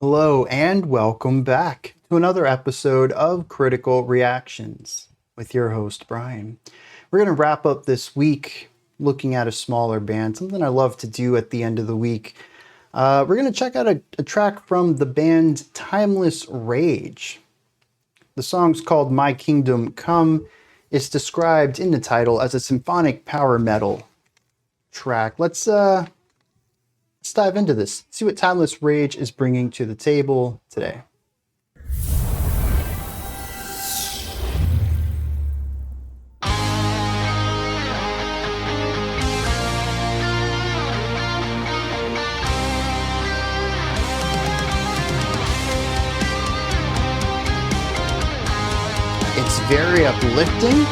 Hello and welcome back to another episode of Critical Reactions with your host, Bryan. We're going to wrap up this week looking at a smaller band, something I love to do at the end of the week. We're going to check out a track from the band Timeless Rage. The song's called My Kingdom Come. It's described in the title as a symphonic power metal track. Let's dive into this, see what Timeless Rage is bringing to the table today. It's very uplifting,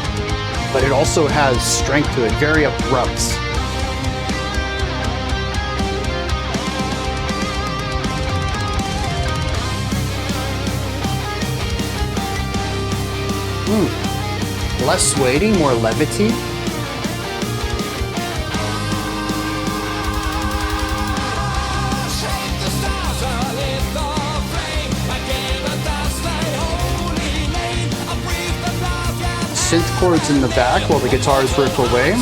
but it also has strength to it, very abrupt. Less weighty, more levity. Synth chords in the back while the guitars rip away.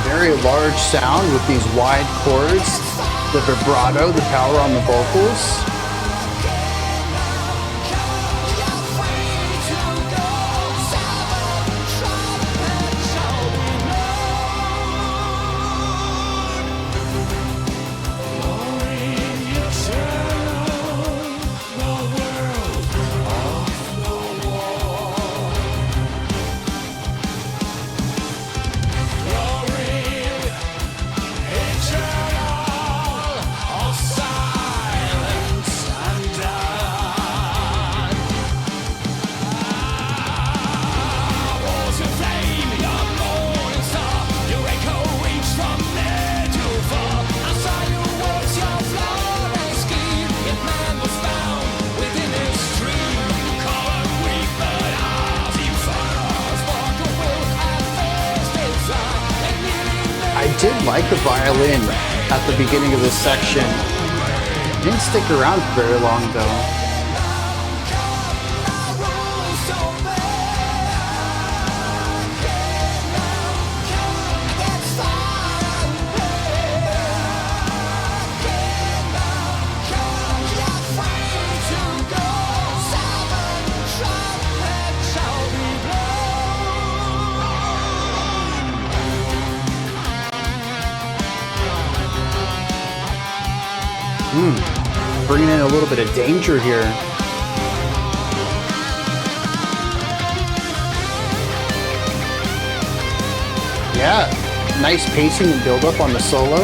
Very large sound with these wide chords, the vibrato, the power on the vocals. I did like the violin at the beginning of this section. It didn't stick around for very long though. Bringing in a little bit of danger here. Yeah, nice pacing and build up on the solo.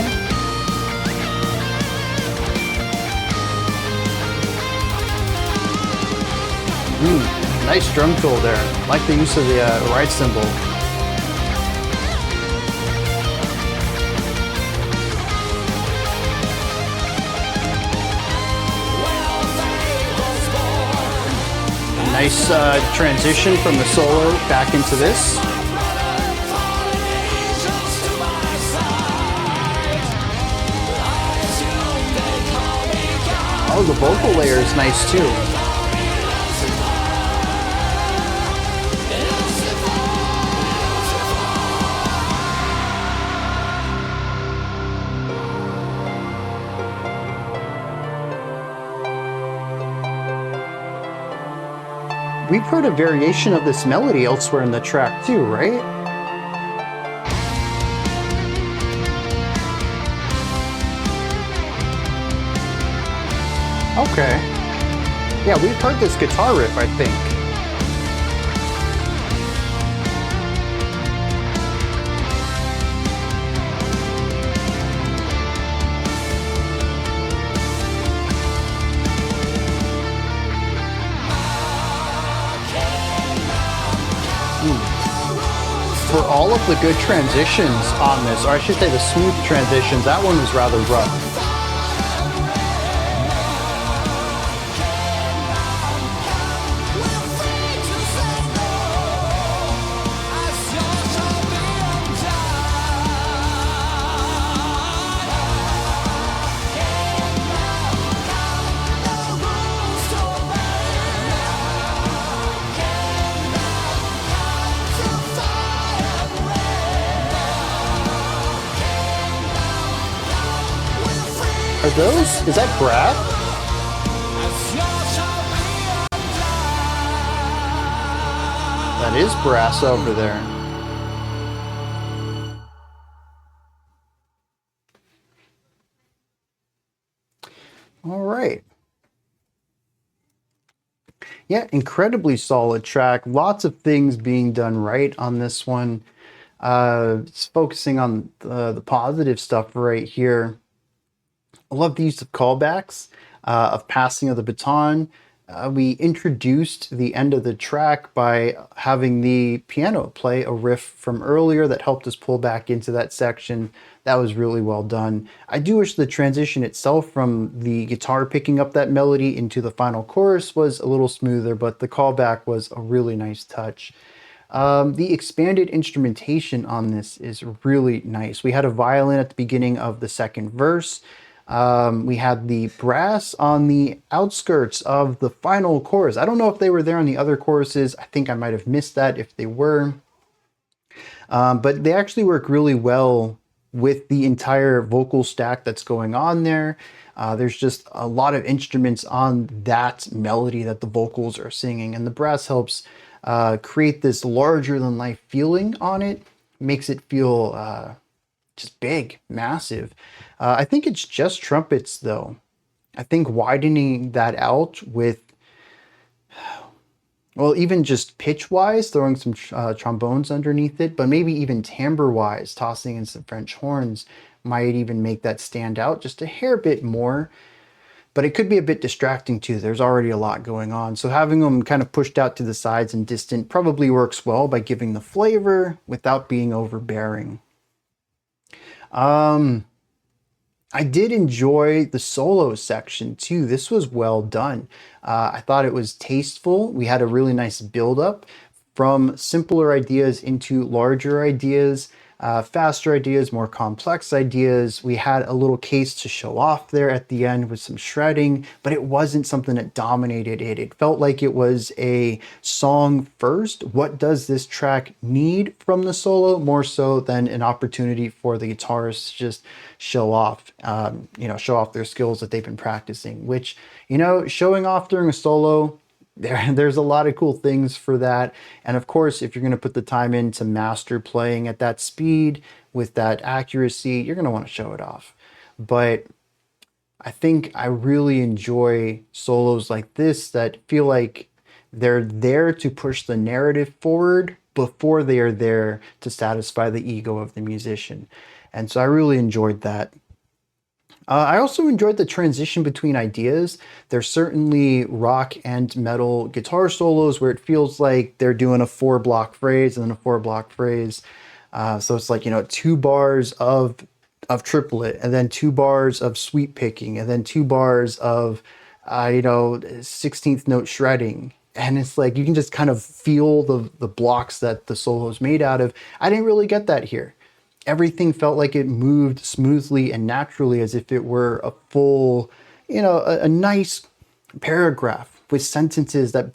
Nice drum fill there. Like the use of the ride cymbal. Nice transition from the solo back into this. Oh, the vocal layer is nice too. We've heard a variation of this melody elsewhere in the track too, right? Okay. Yeah, we've heard this guitar riff, I think. For all of the good transitions on this, or I should say the smooth transitions, that one was rather rough. Are those, is that Brad? That is brass over there. All right. Yeah, incredibly solid track. Lots of things being done right on this one. Just focusing on the positive stuff right here. I love the use of callbacks, of passing of the baton. We introduced the end of the track by having the piano play a riff from earlier that helped us pull back into that section. That was really well done. I do wish the transition itself from the guitar picking up that melody into the final chorus was a little smoother, but the callback was a really nice touch. The expanded instrumentation on this is really nice. We had a violin at the beginning of the second verse. We had the brass on the outskirts of the final chorus. I don't know if they were there on the other choruses. I think I might have missed that if they were. But they actually work really well with the entire vocal stack that's going on there. There's just a lot of instruments on that melody that the vocals are singing, and the brass helps create this larger than life feeling on it. Makes it feel just big, massive. I think it's just trumpets though. I think widening that out with, well, even just pitch-wise, throwing some trombones underneath it, but maybe even timbre-wise, tossing in some French horns might even make that stand out just a hair bit more. But it could be a bit distracting too. There's already a lot going on. So having them kind of pushed out to the sides and distant probably works well by giving the flavor without being overbearing. I did enjoy the solo section too. This was well done. I thought it was tasteful. We had a really nice build up from simpler ideas into larger ideas, faster ideas, more complex ideas. We had a little case to show off there at the end with some shredding, but it wasn't something that dominated it. It felt like it was a song first. What does this track need from the solo, more so than an opportunity for the guitarists to just show off, show off their skills that they've been practicing, which, showing off during a solo, there's a lot of cool things for that. And of course, if you're going to put the time in to master playing at that speed with that accuracy, you're going to want to show it off. But I think I really enjoy solos like this that feel like they're there to push the narrative forward before they are there to satisfy the ego of the musician. And so I really enjoyed that. I also enjoyed the transition between ideas. There's certainly rock and metal guitar solos where it feels like they're doing a 4-block phrase and then a 4-block phrase. So it's like, 2 bars of triplet, and then 2 bars of sweep picking, and then 2 bars of, 16th note shredding. And it's like, you can just kind of feel the blocks that the solo is made out of. I didn't really get that here. Everything felt like it moved smoothly and naturally as if it were a full, a nice paragraph with sentences that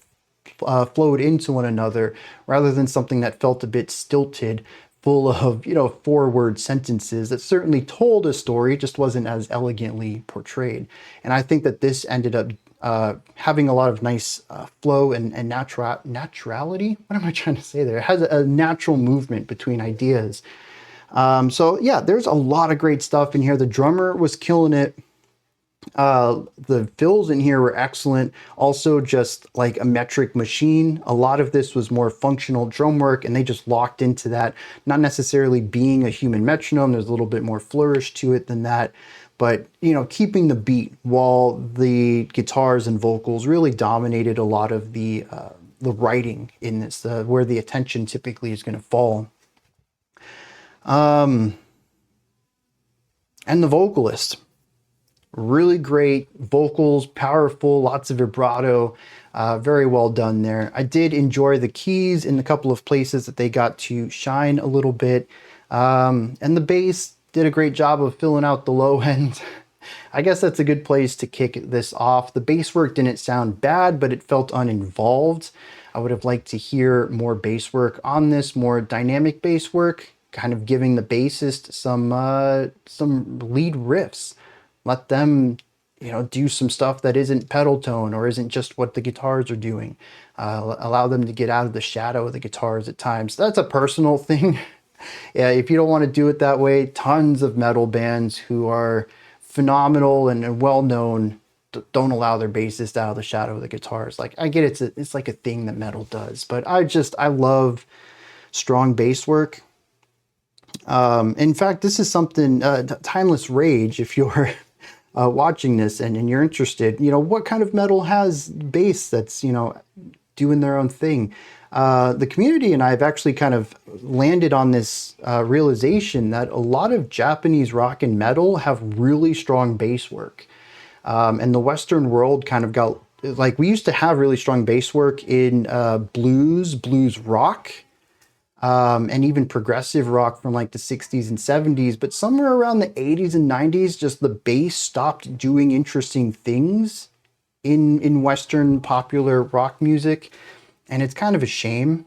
flowed into one another rather than something that felt a bit stilted, full of, 4-word sentences that certainly told a story, just wasn't as elegantly portrayed. And I think that this ended up having a lot of nice flow and naturality. What am I trying to say there? It has a natural movement between ideas. So yeah, there's a lot of great stuff in here. The drummer was killing it. The fills in here were excellent. Also just like a metric machine. A lot of this was more functional drum work and they just locked into that. Not necessarily being a human metronome. There's a little bit more flourish to it than that. But, keeping the beat while the guitars and vocals really dominated a lot of the writing in this, where the attention typically is going to fall. And the vocalist. Really great vocals, powerful, lots of vibrato, very well done there. I did enjoy the keys in a couple of places that they got to shine a little bit. And the bass did a great job of filling out the low end. I guess that's a good place to kick this off. The bass work didn't sound bad, but it felt uninvolved. I would have liked to hear more bass work on this, more dynamic bass work, kind of giving the bassist some lead riffs. Let them, do some stuff that isn't pedal tone or isn't just what the guitars are doing. Allow them to get out of the shadow of the guitars at times. That's a personal thing. Yeah, if you don't want to do it that way, tons of metal bands who are phenomenal and well-known don't allow their bassist out of the shadow of the guitars. Like, I get it's like a thing that metal does, but I love strong bass work. In fact, this is something, Timeless Rage, if you're watching this and you're interested, what kind of metal has bass that's, doing their own thing? The community and I have actually kind of landed on this realization that a lot of Japanese rock and metal have really strong bass work. And the Western world kind of got, like, we used to have really strong bass work in blues rock, and even progressive rock from like the 60s and 70s, but somewhere around the 80s and 90s, just the bass stopped doing interesting things in Western popular rock music, and it's kind of a shame.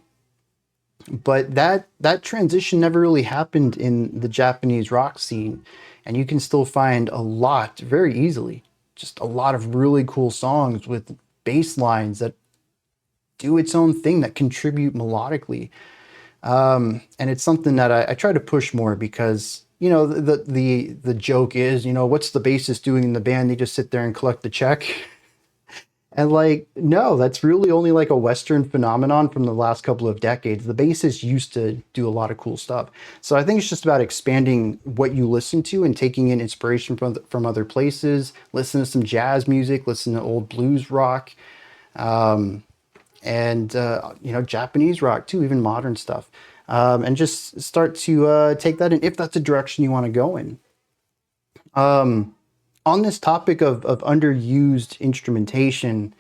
But that transition never really happened in the Japanese rock scene, and you can still find a lot very easily, just a lot of really cool songs with bass lines that do its own thing, that contribute melodically. And it's something that I try to push more because, the joke is, what's the bassist doing in the band? They just sit there and collect the check. And like, no, that's really only like a Western phenomenon from the last couple of decades. The bassist used to do a lot of cool stuff. So I think it's just about expanding what you listen to and taking in inspiration from other places. Listen to some jazz music, listen to old blues rock. And Japanese rock too, even modern stuff, and just start to take that in if that's a direction you want to go in. On this topic of underused instrumentation,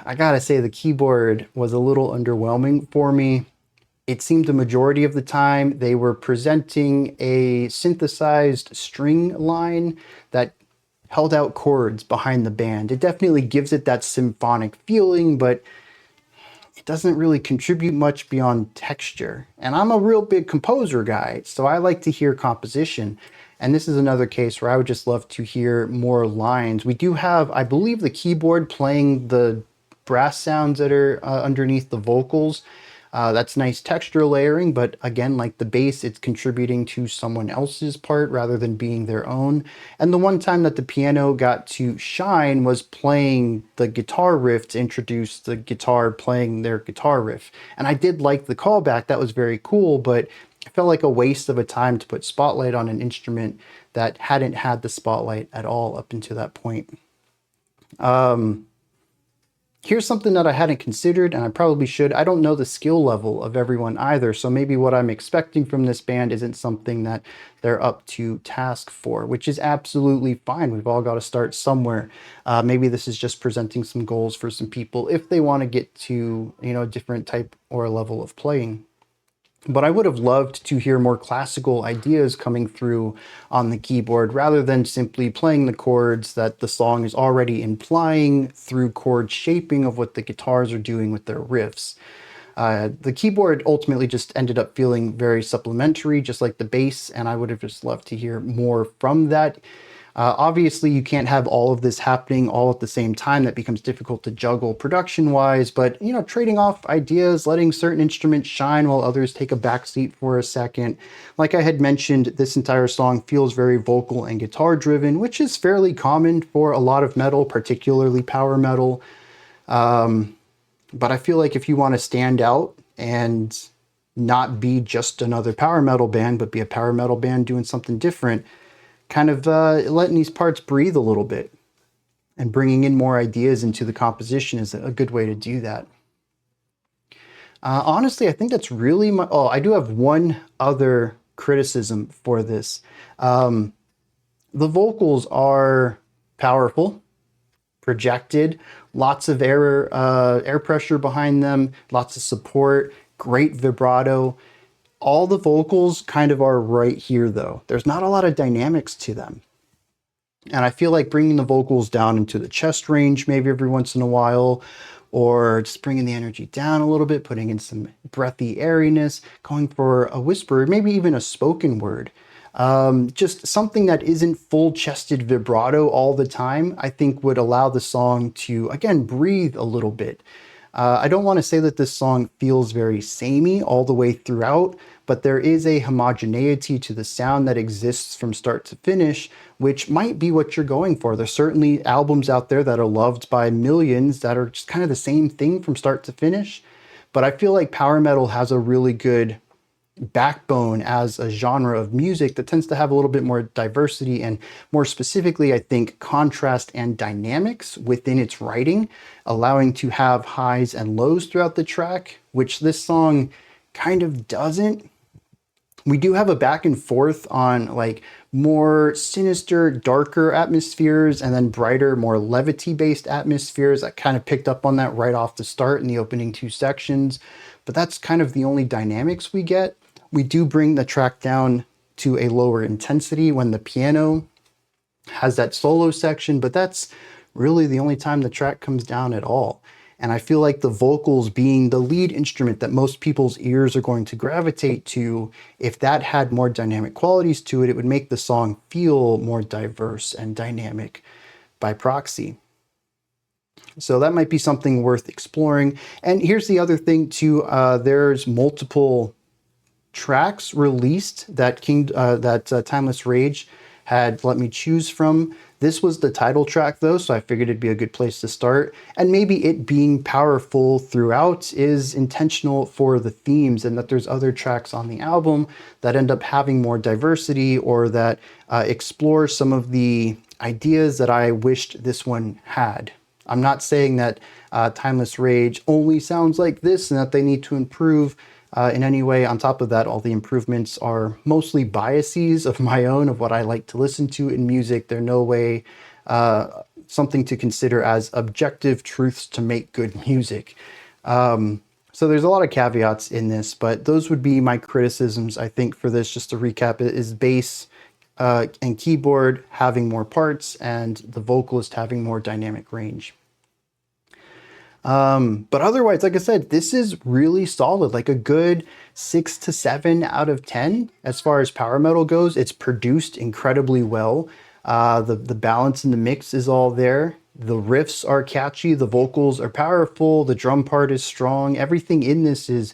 I gotta say the keyboard was a little underwhelming for me. It seemed the majority of the time they were presenting a synthesized string line that held out chords behind the band. It definitely gives it that symphonic feeling, but it doesn't really contribute much beyond texture. And I'm a real big composer guy, so I like to hear composition. And this is another case where I would just love to hear more lines. We do have, I believe, the keyboard playing the brass sounds that are underneath the vocals. That's nice texture layering, but again, like the bass, it's contributing to someone else's part rather than being their own. And the one time that the piano got to shine was playing the guitar riff to introduce the guitar playing their guitar riff. And I did like the callback, that was very cool, but it felt like a waste of a time to put spotlight on an instrument that hadn't had the spotlight at all up until that point. Here's something that I hadn't considered, and I probably should. I don't know the skill level of everyone either, so maybe what I'm expecting from this band isn't something that they're up to task for, which is absolutely fine. We've all got to start somewhere. Maybe this is just presenting some goals for some people if they want to get to, a different type or level of playing. But I would have loved to hear more classical ideas coming through on the keyboard rather than simply playing the chords that the song is already implying through chord shaping of what the guitars are doing with their riffs. The keyboard ultimately just ended up feeling very supplementary, just like the bass, and I would have just loved to hear more from that. Obviously, you can't have all of this happening all at the same time. That becomes difficult to juggle production-wise, but, trading off ideas, letting certain instruments shine while others take a backseat for a second. Like I had mentioned, this entire song feels very vocal and guitar-driven, which is fairly common for a lot of metal, particularly power metal. But I feel like if you want to stand out and not be just another power metal band, but be a power metal band doing something different, kind of letting these parts breathe a little bit and bringing in more ideas into the composition is a good way to do that. Honestly, I think that's really my. Oh, I do have one other criticism for this. Um, the vocals are powerful, projected, lots of air pressure behind them, lots of support, great vibrato. All the vocals kind of are right here, though. There's not a lot of dynamics to them. And I feel like bringing the vocals down into the chest range maybe every once in a while, or just bringing the energy down a little bit, putting in some breathy airiness, going for a whisper, maybe even a spoken word. Just something that isn't full chested vibrato all the time, I think would allow the song to, again, breathe a little bit. I don't want to say that this song feels very samey all the way throughout, but there is a homogeneity to the sound that exists from start to finish, which might be what you're going for. There's certainly albums out there that are loved by millions that are just kind of the same thing from start to finish. But I feel like power metal has a really good backbone as a genre of music that tends to have a little bit more diversity and, more specifically, I think, contrast and dynamics within its writing, allowing to have highs and lows throughout the track, which this song kind of doesn't. We do have a back and forth on like more sinister, darker atmospheres and then brighter, more levity based atmospheres. I kind of picked up on that right off the start in the opening two sections, but that's kind of the only dynamics we get. We do bring the track down to a lower intensity when the piano has that solo section, but that's really the only time the track comes down at all. And I feel like the vocals being the lead instrument that most people's ears are going to gravitate to, if that had more dynamic qualities to it, it would make the song feel more diverse and dynamic by proxy. So that might be something worth exploring. And here's the other thing too, there's multiple tracks released that Timeless Rage had let me choose from. This was the title track though, so I figured it'd be a good place to start. And maybe it being powerful throughout is intentional for the themes, and that there's other tracks on the album that end up having more diversity or that explore some of the ideas that I wished this one had. I'm not saying that Timeless Rage only sounds like this and that they need to improve in any way. On top of that, all the improvements are mostly biases of my own, of what I like to listen to in music. They're no way something to consider as objective truths to make good music. So there's a lot of caveats in this, but those would be my criticisms, I think, for this. Just to recap, it is bass and keyboard having more parts and the vocalist having more dynamic range. But otherwise, like I said, this is really solid, like a good 6 to 7 out of 10 as far as power metal goes. It's produced incredibly well. The balance in the mix is all there. The riffs are catchy. The vocals are powerful. The drum part is strong. Everything in this is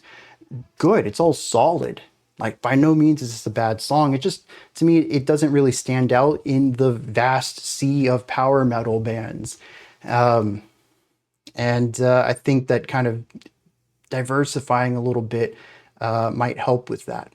good. It's all solid. Like, by no means is this a bad song. It just, to me, it doesn't really stand out in the vast sea of power metal bands. And I think that kind of diversifying a little bit might help with that.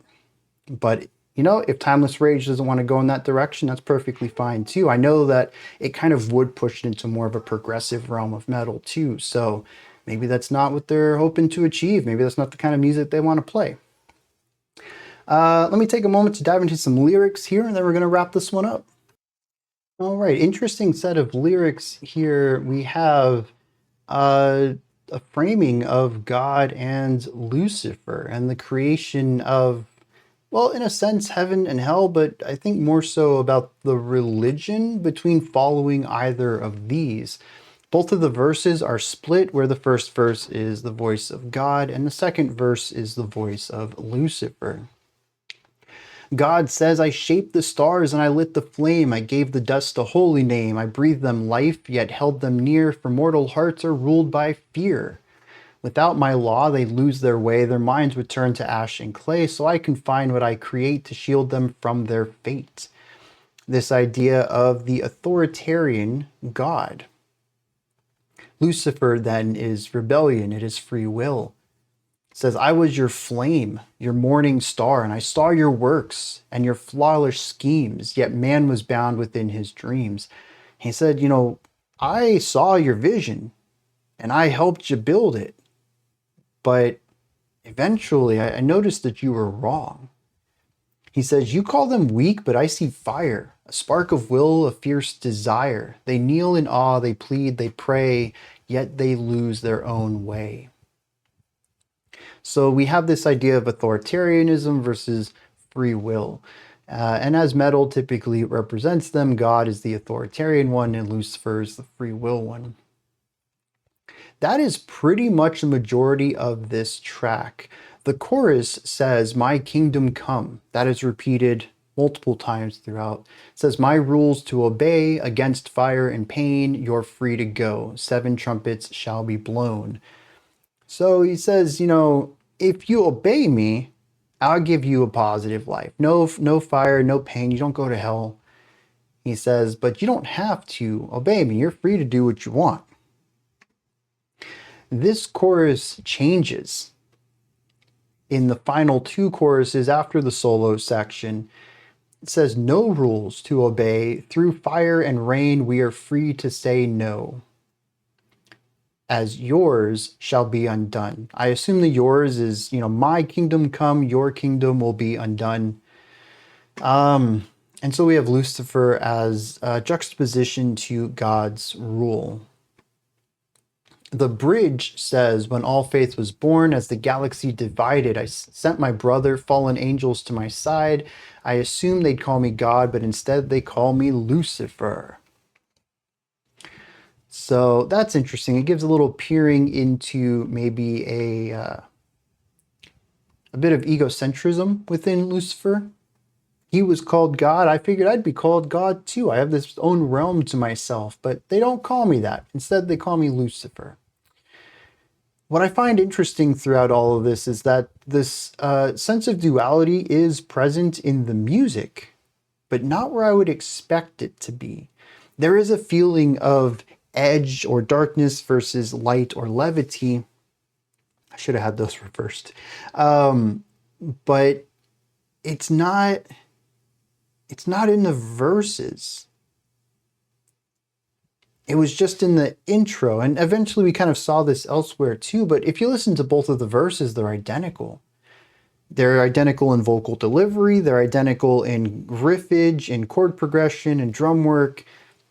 But, you know, if Timeless Rage doesn't want to go in that direction, that's perfectly fine too. I know that it kind of would push it into more of a progressive realm of metal too. So maybe that's not what they're hoping to achieve. Maybe that's not the kind of music they want to play. Let me take a moment to dive into some lyrics here, and then we're going to wrap this one up. All right, interesting set of lyrics here. We have a framing of God and Lucifer and the creation of, well, in a sense, heaven and hell, but I think more so about the religion between following either of these. Both of the verses are split, where the first verse is the voice of God and the second verse is the voice of Lucifer. God says, I shaped the stars and I lit the flame. I gave the dust a holy name. I breathed them life, yet held them near, for mortal hearts are ruled by fear. Without my law, they lose their way. Their minds would turn to ash and clay, so I confine what I create to shield them from their fate. This idea of the authoritarian God. Lucifer, then, is rebellion. It is free will. It says, I was your flame, your morning star, and I saw your works and your flawless schemes, yet man was bound within his dreams. He said, you know, I saw your vision and I helped you build it, but Eventually, I noticed that you were wrong. He says, you call them weak, but I see fire, a spark of will, a fierce desire. They kneel in awe, they plead, they pray, yet they lose their own way. So we have this idea of authoritarianism versus free will. And as metal typically represents them, God is the authoritarian one and Lucifer is the free will one. That is pretty much the majority of this track. The chorus says, my kingdom come. That is repeated multiple times throughout. It says, my rules to obey, against fire and pain, you're free to go. 7 trumpets shall be blown. So he says, if you obey me, I'll give you a positive life. No fire, no pain. You don't go to hell. He says, but you don't have to obey me. You're free to do what you want. This chorus changes in the final 2 choruses after the solo section. It says, no rules to obey. Through fire and rain, we are free to say no. As yours shall be undone. I assume the yours is, my kingdom come, your kingdom will be undone. And so we have Lucifer as a juxtaposition to God's rule. The bridge says, when all faith was born, as the galaxy divided, I sent my brother, fallen angels to my side. I assumed they'd call me God, but instead they call me Lucifer. So that's interesting. It gives a little peering into maybe a bit of egocentrism within Lucifer. He was called God. I figured I'd be called God too. I have this own realm to myself, but they don't call me that. Instead, they call me Lucifer. What I find interesting throughout all of this is that this sense of duality is present in the music, but not where I would expect it to be. There is a feeling of edge or darkness versus light or levity. I should have had those reversed. But it's not in the verses. It was just in the intro, and eventually we kind of saw this elsewhere too, but if you listen to both of the verses, they're identical. They're identical in vocal delivery, they're identical in riffage, in chord progression, and drum work.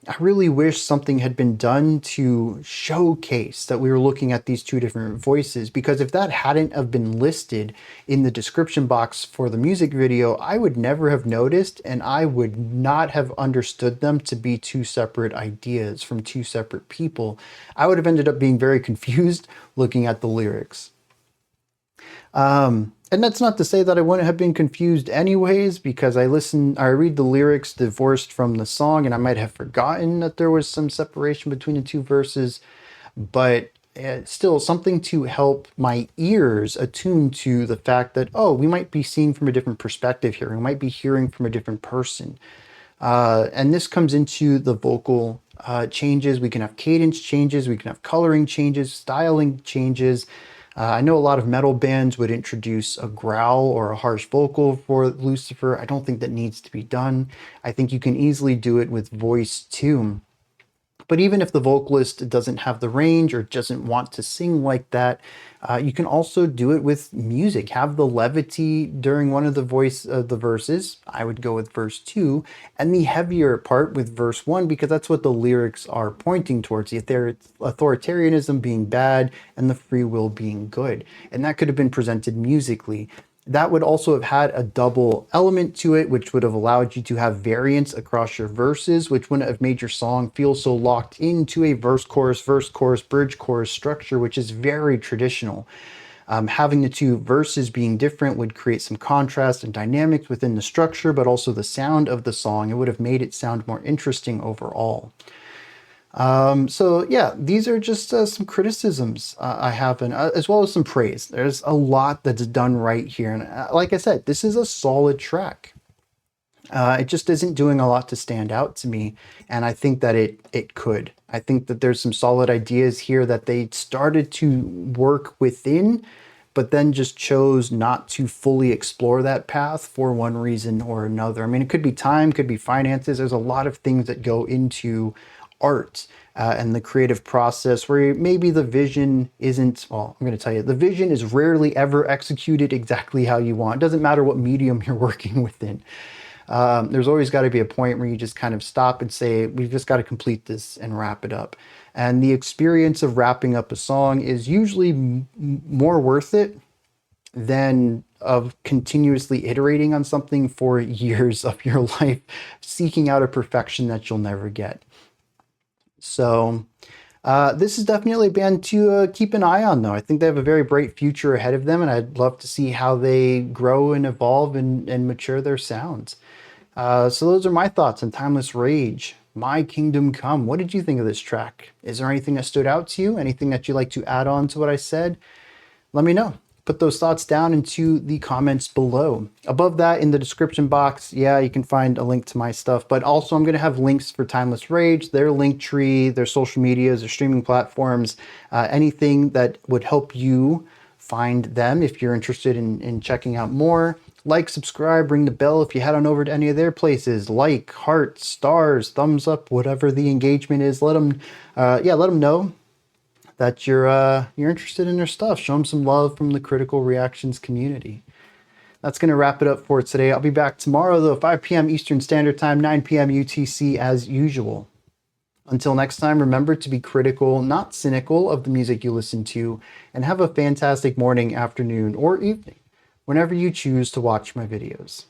I really wish something had been done to showcase that we were looking at these 2 different voices, because if that hadn't have been listed in the description box for the music video, I would never have noticed, and I would not have understood them to be 2 separate ideas from 2 separate people. I would have ended up being very confused looking at the lyrics. And that's not to say that I wouldn't have been confused anyways, because I read the lyrics divorced from the song, and I might have forgotten that there was some separation between the 2 verses, but still something to help my ears attune to the fact that, oh, we might be seeing from a different perspective here. We might be hearing from a different person. And this comes into the vocal changes. We can have cadence changes. We can have coloring changes, styling changes. I know a lot of metal bands would introduce a growl or a harsh vocal for Lucifer. I don't think that needs to be done. I think you can easily do it with voice too. But even if the vocalist doesn't have the range or doesn't want to sing like that, you can also do it with music. Have the levity during one of the verses. I would go with verse 2, and the heavier part with verse 1, because that's what the lyrics are pointing towards. The authoritarianism being bad and the free will being good. And that could have been presented musically. That would also have had a double element to it, which would have allowed you to have variance across your verses, which wouldn't have made your song feel so locked into a verse, chorus, bridge, chorus structure, which is very traditional. Having the 2 verses being different would create some contrast and dynamics within the structure, but also the sound of the song. It would have made it sound more interesting overall. So yeah, these are just some criticisms I have, and as well as some praise. There's a lot that's done right here, and like I said, this is a solid track. It just isn't doing a lot to stand out to me, and I think that it could. I think that there's some solid ideas here that they started to work within, but then just chose not to fully explore that path for one reason or another. I mean, it could be time, could be finances. There's a lot of things that go into art and the creative process, where maybe the vision isn't, well, I'm going to tell you, the vision is rarely ever executed exactly how you want. It doesn't matter what medium you're working within. There's always got to be a point where you just kind of stop and say, we've just got to complete this and wrap it up. And the experience of wrapping up a song is usually more worth it than of continuously iterating on something for years of your life, seeking out a perfection that you'll never get. So this is definitely a band to keep an eye on, though. I think they have a very bright future ahead of them, and I'd love to see how they grow and evolve and mature their sounds. So those are my thoughts on Timeless Rage, My Kingdom Come. What did you think of this track? Is there anything that stood out to you? Anything that you'd like to add on to what I said? Let me know. Put those thoughts down into the comments below. Above that, in the description box, yeah, you can find a link to my stuff, but also I'm going to have links for Timeless Rage, their link tree, their social medias, their streaming platforms, anything that would help you find them if you're interested in checking out more. Like, subscribe, ring the bell if you head on over to any of their places. Like, heart, stars, thumbs up, whatever the engagement is. Let them know that you're interested in their stuff. Show them some love from the Critical Reactions community. That's going to wrap it up for today. I'll be back tomorrow, though, 5 p.m. Eastern Standard Time, 9 p.m. UTC as usual. Until next time, remember to be critical, not cynical, of the music you listen to, and have a fantastic morning, afternoon, or evening, whenever you choose to watch my videos.